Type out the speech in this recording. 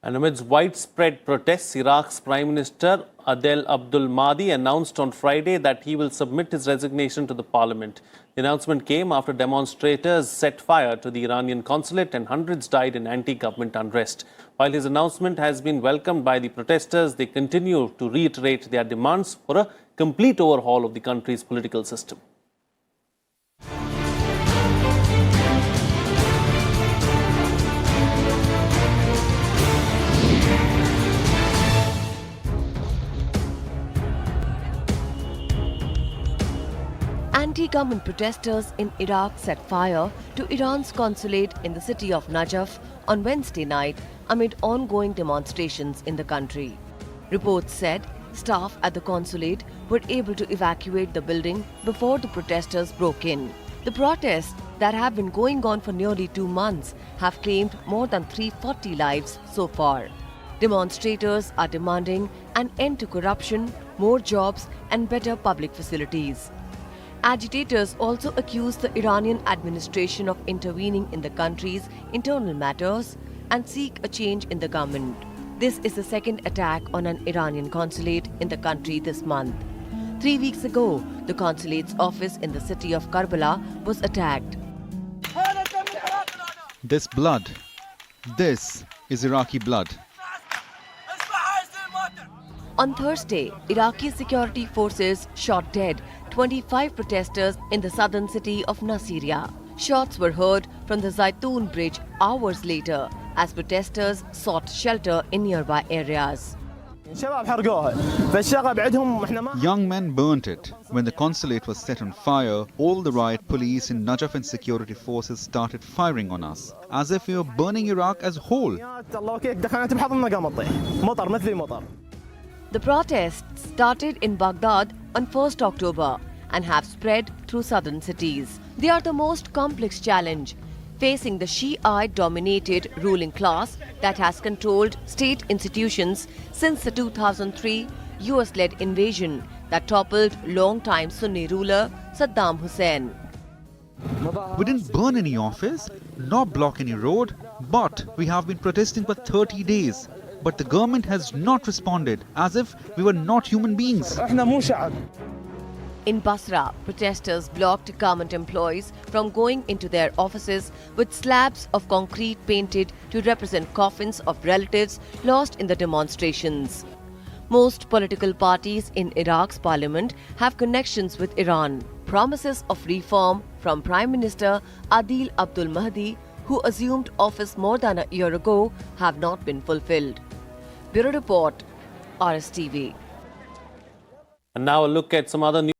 And amidst widespread protests, Iraq's Prime Minister Adel Abdul Mahdi announced on Friday that he will submit his resignation to the parliament. The announcement came after demonstrators set fire to the Iranian consulate and hundreds died in anti-government unrest. While his announcement has been welcomed by the protesters, they continue to reiterate their demands for a complete overhaul of the country's political system. Anti-government protesters in Iraq set fire to Iran's consulate in the city of Najaf on Wednesday night amid ongoing demonstrations in the country. Reports said staff at the consulate were able to evacuate the building before the protesters broke in. The protests that have been going on for nearly 2 months have claimed more than 340 lives so far. Demonstrators are demanding an end to corruption, more jobs and better public facilities. Agitators also accuse the Iranian administration of intervening in the country's internal matters and seek a change in the government. This is the second attack on an Iranian consulate in the country this month. 3 weeks ago, the consulate's office in the city of Karbala was attacked. This blood, this is Iraqi blood. On Thursday, Iraqi security forces shot dead 25 protesters in the southern city of Nasiriyah. Shots were heard from the Zaytoun bridge hours later as protesters sought shelter in nearby areas. Young men burnt it. When the consulate was set on fire, all the riot police in Najaf and security forces started firing on us, as if we were burning Iraq as a whole. The protests started in Baghdad on 1st October and have spread through southern cities. They are the most complex challenge facing the Shiite-dominated ruling class that has controlled state institutions since the 2003 US-led invasion that toppled long-time Sunni ruler Saddam Hussein. We didn't burn any office, nor block any road, but we have been protesting for 30 days. But the government has not responded, as if we were not human beings. In Basra, protesters blocked government employees from going into their offices with slabs of concrete painted to represent coffins of relatives lost in the demonstrations. Most political parties in Iraq's parliament have connections with Iran. Promises of reform from Prime Minister Adel Abdul Mahdi, who assumed office more than a year ago, have not been fulfilled. Bureau Report, RSTV. And now a look at some other news.